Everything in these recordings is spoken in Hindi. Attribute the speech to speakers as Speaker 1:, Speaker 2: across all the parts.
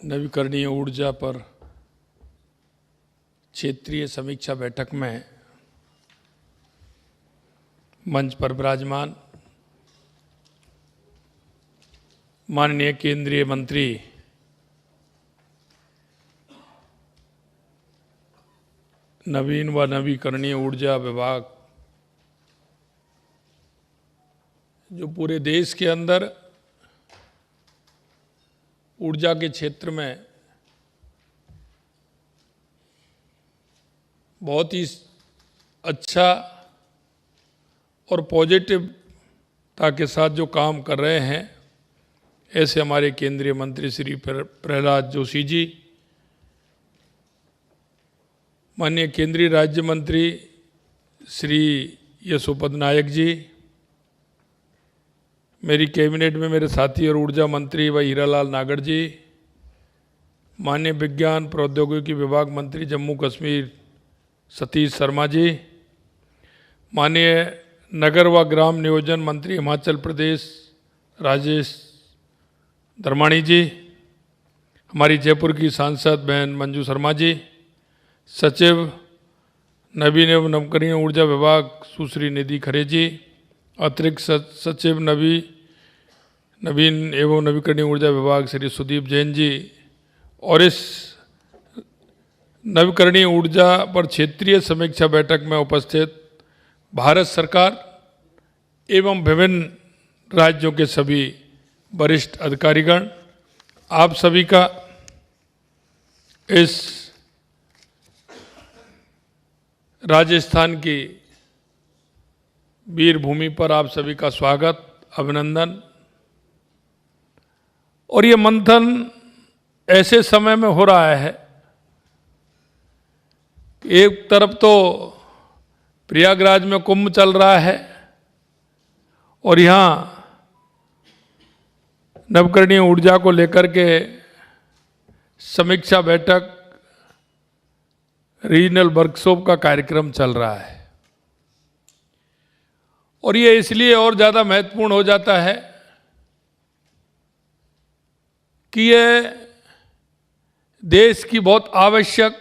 Speaker 1: नवीकरणीय ऊर्जा पर क्षेत्रीय समीक्षा बैठक में मंच पर विराजमान माननीय केंद्रीय मंत्री नवीन व नवीकरणीय ऊर्जा विभाग जो पूरे देश के अंदर ऊर्जा के क्षेत्र में बहुत ही अच्छा और पॉजिटिवता के साथ जो काम कर रहे हैं, ऐसे हमारे केंद्रीय मंत्री श्री प्रहलाद जोशी जी, माननीय केंद्रीय राज्य मंत्री श्री यशोपत नायक जी, मेरी कैबिनेट में मेरे साथी और ऊर्जा मंत्री व हीरालाल नागर जी, माननीय विज्ञान प्रौद्योगिकी विभाग मंत्री जम्मू कश्मीर सतीश शर्मा जी, माननीय नगर व ग्राम नियोजन मंत्री हिमाचल प्रदेश राजेश धर्माणी जी, हमारी जयपुर की सांसद बहन मंजू शर्मा जी, सचिव नवीन एवं नवीकरणीय ऊर्जा विभाग सुश्री निधि खरे जी, अतिरिक्त सचिव नवीन एवं नवीकरणीय ऊर्जा विभाग श्री सुदीप जैन जी, और इस नवीकरणीय ऊर्जा पर क्षेत्रीय समीक्षा बैठक में उपस्थित भारत सरकार एवं विभिन्न राज्यों के सभी वरिष्ठ अधिकारीगण, आप सभी का इस राजस्थान की वीर भूमि पर आप सभी का स्वागत, अभिनंदन। और ये मंथन ऐसे समय में हो रहा है, एक तरफ तो प्रयागराज में कुंभ चल रहा है और यहाँ नवीकरणीय ऊर्जा को लेकर के समीक्षा बैठक रीजनल वर्कशॉप का कार्यक्रम चल रहा है। और ये इसलिए और ज़्यादा महत्वपूर्ण हो जाता है कि ये देश की बहुत आवश्यक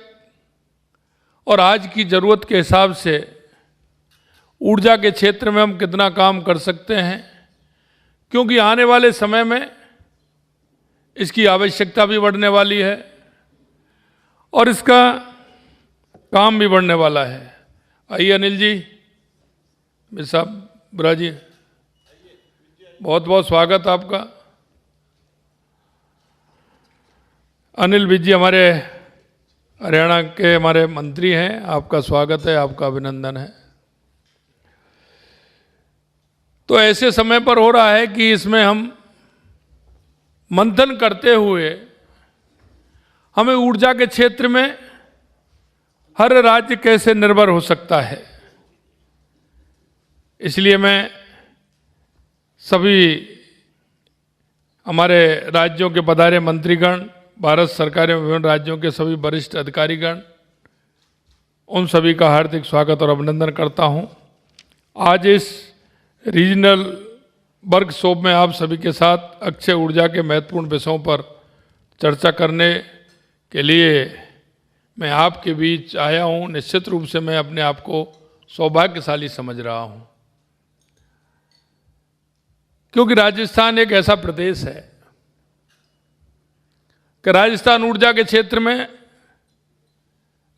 Speaker 1: और आज की ज़रूरत के हिसाब से ऊर्जा के क्षेत्र में हम कितना काम कर सकते हैं, क्योंकि आने वाले समय में इसकी आवश्यकता भी बढ़ने वाली है और इसका काम भी बढ़ने वाला है। आइए अनिल जी, मेरे साहब बुरा जी, बहुत बहुत स्वागत आपका। अनिल विज जी हमारे हरियाणा के हमारे मंत्री हैं, आपका स्वागत है, आपका अभिनंदन है। तो ऐसे समय पर हो रहा है कि इसमें हम मंथन करते हुए हमें ऊर्जा के क्षेत्र में हर राज्य कैसे निर्भर हो सकता है, इसलिए मैं सभी हमारे राज्यों के पधारे मंत्रीगण, भारत सरकार एवं विभिन्न राज्यों के सभी वरिष्ठ अधिकारीगण, उन सभी का हार्दिक स्वागत और अभिनंदन करता हूं। आज इस रीजनल वर्कशॉप में आप सभी के साथ अक्षय ऊर्जा के महत्वपूर्ण विषयों पर चर्चा करने के लिए मैं आपके बीच आया हूं। निश्चित रूप से मैं अपने आप को सौभाग्यशाली समझ रहा हूं, क्योंकि राजस्थान एक ऐसा प्रदेश है कि राजस्थान ऊर्जा के क्षेत्र में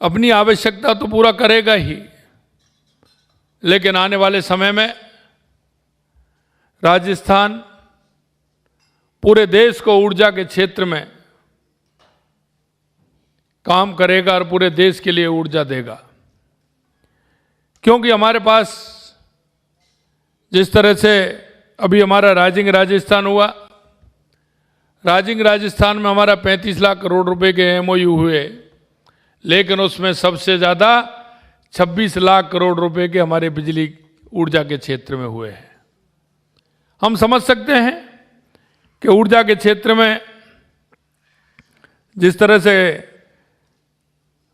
Speaker 1: अपनी आवश्यकता तो पूरा करेगा ही, लेकिन आने वाले समय में राजस्थान पूरे देश को ऊर्जा के क्षेत्र में काम करेगा और पूरे देश के लिए ऊर्जा देगा। क्योंकि हमारे पास जिस तरह से अभी हमारा राइजिंग राजस्थान हुआ, राइजिंग राजस्थान में हमारा 35 लाख करोड़ रुपए के एमओयू हुए, लेकिन उसमें सबसे ज़्यादा 26 लाख करोड़ रुपए के हमारे बिजली ऊर्जा के क्षेत्र में हुए हैं। हम समझ सकते हैं कि ऊर्जा के क्षेत्र में जिस तरह से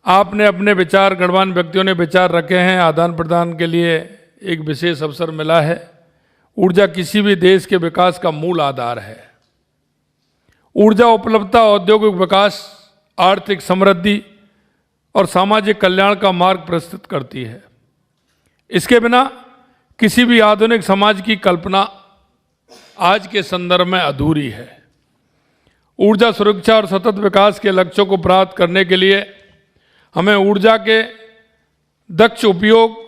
Speaker 1: आपने अपने विचार, गणमान्य व्यक्तियों ने विचार रखे हैं, आदान प्रदान के लिए एक विशेष अवसर मिला है। ऊर्जा किसी भी देश के विकास का मूल आधार है। ऊर्जा उपलब्धता, औद्योगिक विकास, आर्थिक समृद्धि और सामाजिक कल्याण का मार्ग प्रस्तुत करती है। इसके बिना किसी भी आधुनिक समाज की कल्पना आज के संदर्भ में अधूरी है। ऊर्जा सुरक्षा और सतत विकास के लक्ष्यों को प्राप्त करने के लिए हमें ऊर्जा के दक्ष उपयोग,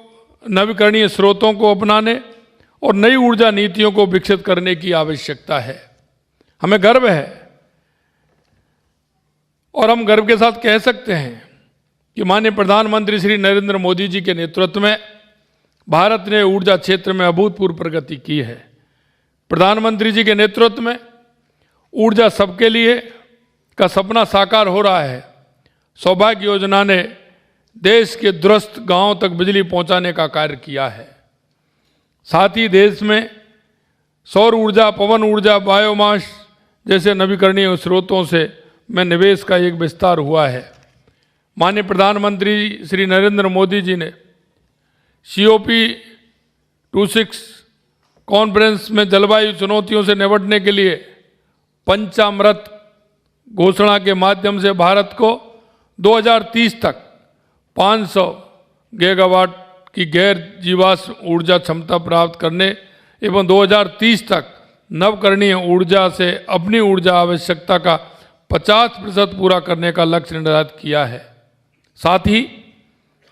Speaker 1: नवीकरणीय स्रोतों को अपनाने और नई ऊर्जा नीतियों को विकसित करने की आवश्यकता है। हमें गर्व है और हम गर्व के साथ कह सकते हैं कि माननीय प्रधानमंत्री श्री नरेंद्र मोदी जी के नेतृत्व में भारत ने ऊर्जा क्षेत्र में अभूतपूर्व प्रगति की है। प्रधानमंत्री जी के नेतृत्व में ऊर्जा सबके लिए का सपना साकार हो रहा है। सौभाग्य योजना ने देश के दूरस्थ गांवों तक बिजली पहुंचाने का कार्य किया है। साथ ही देश में सौर ऊर्जा, पवन ऊर्जा, बायोमास जैसे नवीकरणीय स्रोतों में निवेश का एक विस्तार हुआ है। माननीय प्रधानमंत्री श्री नरेंद्र मोदी जी ने COP26 कॉन्फ्रेंस में जलवायु चुनौतियों से निपटने के लिए पंचामृत घोषणा के माध्यम से भारत को 2030 तक 500 गीगावाट की गैर जीवाश्म ऊर्जा क्षमता प्राप्त करने एवं 2030 तक नवकरणीय ऊर्जा से अपनी ऊर्जा आवश्यकता का 50% पूरा करने का लक्ष्य निर्धारित किया है। साथ ही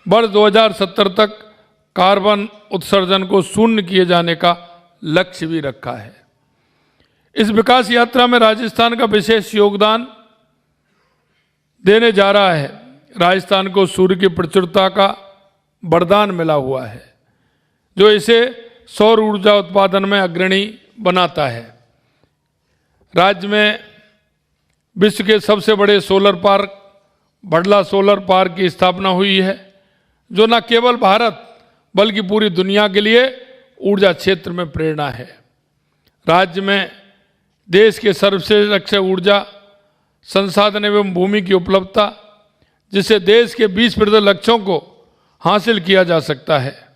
Speaker 1: वर्ष 2070 तक कार्बन उत्सर्जन को शून्य किए जाने का लक्ष्य भी रखा है। इस विकास यात्रा में राजस्थान का विशेष योगदान देने जा रहा है। राजस्थान को सूर्य की प्रचुरता का वरदान मिला हुआ है, जो इसे सौर ऊर्जा उत्पादन में अग्रणी बनाता है। राज्य में विश्व के सबसे बड़े solar park Bhadla solar park की स्थापना हुई है, जो न केवल भारत बल्कि पूरी दुनिया के लिए ऊर्जा क्षेत्र में प्रेरणा है। राज्य में देश के सर्वश्रेष्ठ अक्षय ऊर्जा संसाधन एवं भूमि की उपलब्धता, जिससे देश के 20% लक्ष्यों को हासिल किया जा सकता है।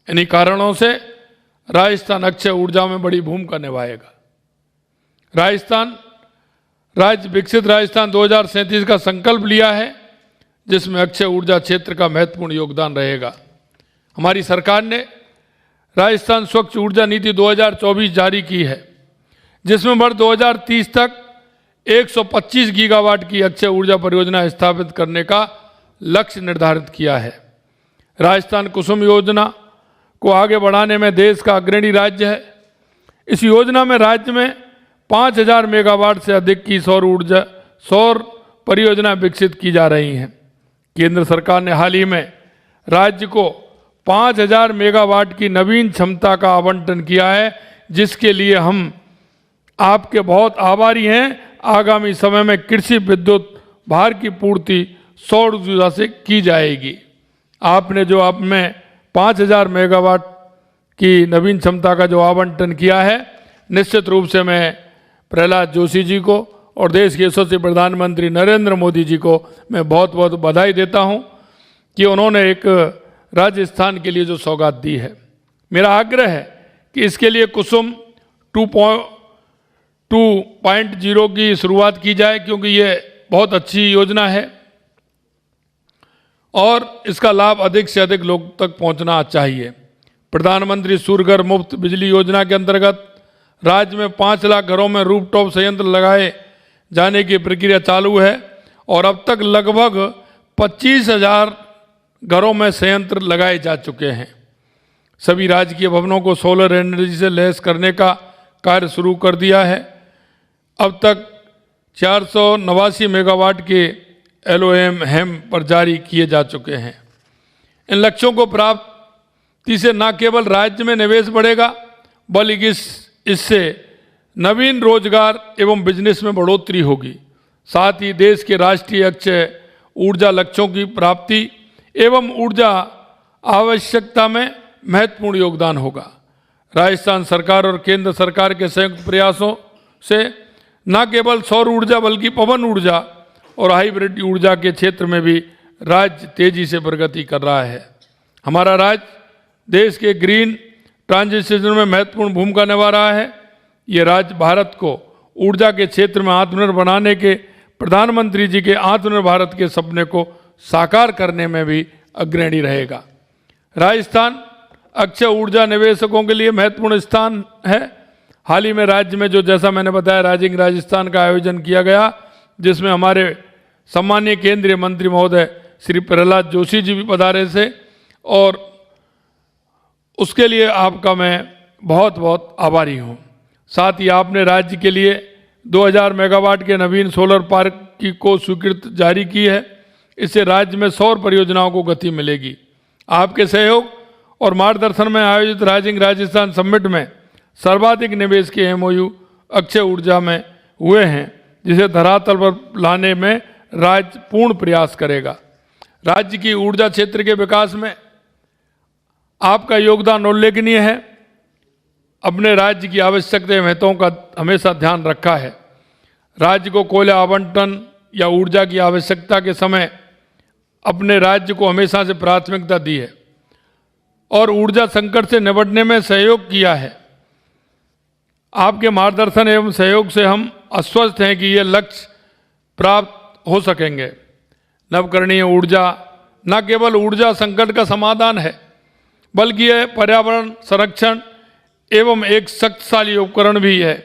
Speaker 1: इन्हीं कारणों से राजस्थान अक्षय ऊर्जा में बड़ी भूमिका निभाएगा। राजस्थान राज्य विकसित राजस्थान 2037 का संकल्प लिया है, जिसमें अक्षय ऊर्जा क्षेत्र का महत्वपूर्ण योगदान रहेगा। हमारी सरकार ने राजस्थान स्वच्छ ऊर्जा नीति 2024 जारी की है, जिसमें वर्ष 2030 तक 125 गीगावाट की अक्षय ऊर्जा परियोजना स्थापित करने का लक्ष्य निर्धारित किया है। राजस्थान कुसुम योजना को आगे बढ़ाने में देश का अग्रणी राज्य है। इस योजना में राज्य में 5000 मेगावाट से अधिक की सौर परियोजना विकसित की जा रही हैं। केंद्र सरकार ने हाल ही में राज्य को 5000 मेगावाट की नवीन क्षमता का आवंटन किया है, जिसके लिए हम आपके बहुत आभारी हैं। आगामी समय में कृषि विद्युत भार की पूर्ति सौर ऊर्जा से की जाएगी। आपने जो आप में 5000 मेगावाट की नवीन क्षमता का जो आवंटन किया है, निश्चित रूप से मैं प्रहलाद जोशी जी को और देश के यशस्वी प्रधानमंत्री नरेंद्र मोदी जी को मैं बहुत बहुत बधाई देता हूं कि उन्होंने एक राजस्थान के लिए जो सौगात दी है। मेरा आग्रह है कि इसके लिए कुसुम 2.0 की शुरुआत की जाए, क्योंकि ये बहुत अच्छी योजना है और इसका लाभ अधिक से अधिक लोग तक पहुंचना चाहिए। प्रधानमंत्री सूर्यघर मुफ्त बिजली योजना के अंतर्गत राज्य में 5 लाख घरों में रूफटॉप संयंत्र लगाए जाने की प्रक्रिया चालू है और अब तक लगभग 25,000 घरों में संयंत्र लगाए जा चुके हैं। सभी राजकीय भवनों को सोलर एनर्जी से लैस करने का कार्य शुरू कर दिया है। अब तक 489 मेगावाट के LOM हैम पर जारी किए जा चुके हैं। इन लक्ष्यों को प्राप्ति से न केवल राज्य में निवेश बढ़ेगा, बल्कि इससे नवीन रोजगार एवं बिजनेस में बढ़ोतरी होगी। साथ ही देश के राष्ट्रीय अक्षय ऊर्जा लक्ष्यों की प्राप्ति एवं ऊर्जा आवश्यकता में महत्वपूर्ण योगदान होगा। राजस्थान सरकार और केंद्र सरकार के संयुक्त प्रयासों से न केवल सौर ऊर्जा बल्कि पवन ऊर्जा और हाइब्रिड ऊर्जा के क्षेत्र में भी राज्य तेजी से प्रगति कर रहा है। हमारा राज्य देश के ग्रीन ट्रांजिशन में महत्वपूर्ण भूमिका निभा रहा है। ये राज्य भारत को ऊर्जा के क्षेत्र में आत्मनिर्भर बनाने के प्रधानमंत्री जी के आत्मनिर्भर भारत के सपने को साकार करने में भी अग्रणी रहेगा। राजस्थान अक्षय ऊर्जा निवेशकों के लिए महत्वपूर्ण स्थान है। हाल ही में राज्य में जो, जैसा मैंने बताया, राइजिंग राजस्थान का आयोजन किया गया, जिसमें हमारे सम्मानीय केंद्रीय मंत्री महोदय श्री प्रहलाद जोशी जी भी पधारे थे, और उसके लिए आपका मैं बहुत बहुत आभारी हूँ। साथ ही आपने राज्य के लिए 2000 मेगावाट के नवीन सोलर पार्क को स्वीकृति जारी की है। इससे राज्य में सौर परियोजनाओं को गति मिलेगी। आपके सहयोग और मार्गदर्शन में आयोजित राइजिंग राजस्थान समिट में सर्वाधिक निवेश के एमओयू अक्षय ऊर्जा में हुए हैं, जिसे धरातल पर लाने में राज्य पूर्ण प्रयास करेगा। राज्य की ऊर्जा क्षेत्र के विकास में आपका योगदान उल्लेखनीय है। अपने राज्य की आवश्यकता महत्वों का हमेशा ध्यान रखा है। राज्य को कोयला आवंटन या ऊर्जा की आवश्यकता के समय अपने राज्य को हमेशा से प्राथमिकता दी है और ऊर्जा संकट से निपटने में सहयोग किया है। आपके मार्गदर्शन एवं सहयोग से हम आश्वस्त हैं कि ये लक्ष्य प्राप्त हो सकेंगे। नवकरणीय ऊर्जा न केवल ऊर्जा संकट का समाधान है, बल्कि यह पर्यावरण संरक्षण एवं एक शक्तिशाली उपकरण भी है।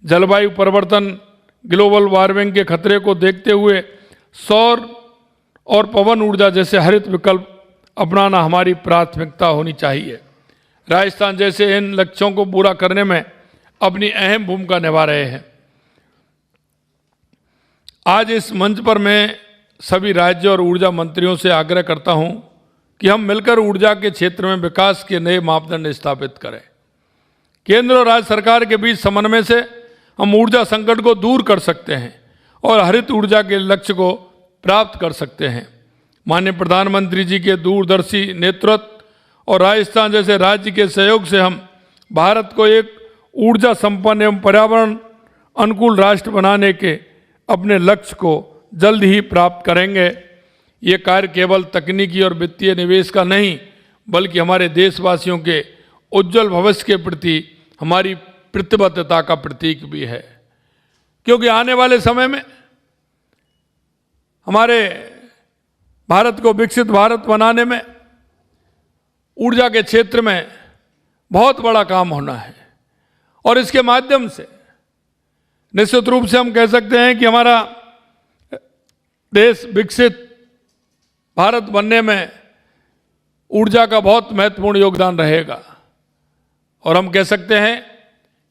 Speaker 1: जलवायु परिवर्तन, ग्लोबल वार्मिंग के खतरे को देखते हुए सौर और पवन ऊर्जा जैसे हरित विकल्प अपनाना हमारी प्राथमिकता होनी चाहिए। राजस्थान जैसे इन लक्ष्यों को पूरा करने में अपनी अहम भूमिका निभा रहे हैं। आज इस मंच पर मैं सभी राज्य और ऊर्जा मंत्रियों से आग्रह करता हूं कि हम मिलकर ऊर्जा के क्षेत्र में विकास के नए मापदंड स्थापित करें। केंद्र और राज्य सरकार के बीच समन्वय से हम ऊर्जा संकट को दूर कर सकते हैं और हरित ऊर्जा के लक्ष्य को प्राप्त कर सकते हैं। माननीय प्रधानमंत्री जी के दूरदर्शी नेतृत्व और राजस्थान जैसे राज्य के सहयोग से हम भारत को एक ऊर्जा संपन्न एवं पर्यावरण अनुकूल राष्ट्र बनाने के अपने लक्ष्य को जल्द ही प्राप्त करेंगे। ये कार्य केवल तकनीकी और वित्तीय निवेश का नहीं, बल्कि हमारे देशवासियों के उज्जवल भविष्य के प्रति हमारी प्रतिबद्धता का प्रतीक भी है। क्योंकि आने वाले समय में हमारे भारत को विकसित भारत बनाने में ऊर्जा के क्षेत्र में बहुत बड़ा काम होना है और इसके माध्यम से निश्चित रूप से हम कह सकते हैं कि हमारा देश विकसित भारत बनने में ऊर्जा का बहुत महत्वपूर्ण योगदान रहेगा और हम कह सकते हैं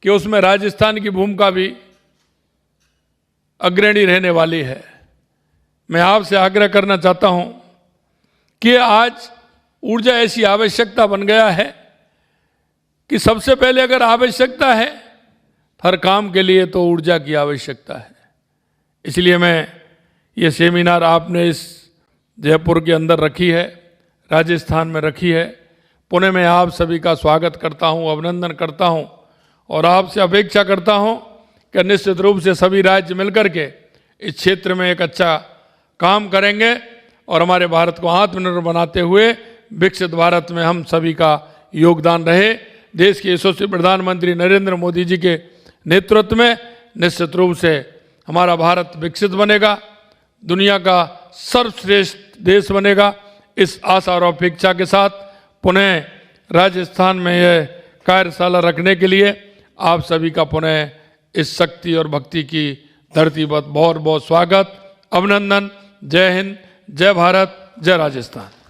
Speaker 1: कि उसमें राजस्थान की भूमिका भी अग्रणी रहने वाली है। मैं आपसे आग्रह करना चाहता हूं कि आज ऊर्जा ऐसी आवश्यकता बन गया है कि सबसे पहले अगर आवश्यकता है, हर काम के लिए तो ऊर्जा की आवश्यकता है। इसलिए मैं ये सेमिनार आपने इस जयपुर के अंदर रखी है, राजस्थान में रखी है। पुणे में आप सभी का स्वागत करता हूं, अभिनंदन करता हूं और आपसे अपेक्षा करता हूं कि निश्चित रूप से सभी राज्य मिलकर के इस क्षेत्र में एक अच्छा काम करेंगे और हमारे भारत को आत्मनिर्भर बनाते हुए विकसित भारत में हम सभी का योगदान रहे। देश के यशस्वी प्रधानमंत्री नरेंद्र मोदी जी के नेतृत्व में निश्चित रूप से हमारा भारत विकसित बनेगा, दुनिया का सर्वश्रेष्ठ देश बनेगा। इस आशा और अपेक्षा के साथ पुनः राजस्थान में यह कार्यशाला रखने के लिए आप सभी का पुनः इस शक्ति और भक्ति की धरती पर बहुत बहुत स्वागत, अभिनंदन। जय हिंद, जय भारत, जय राजस्थान।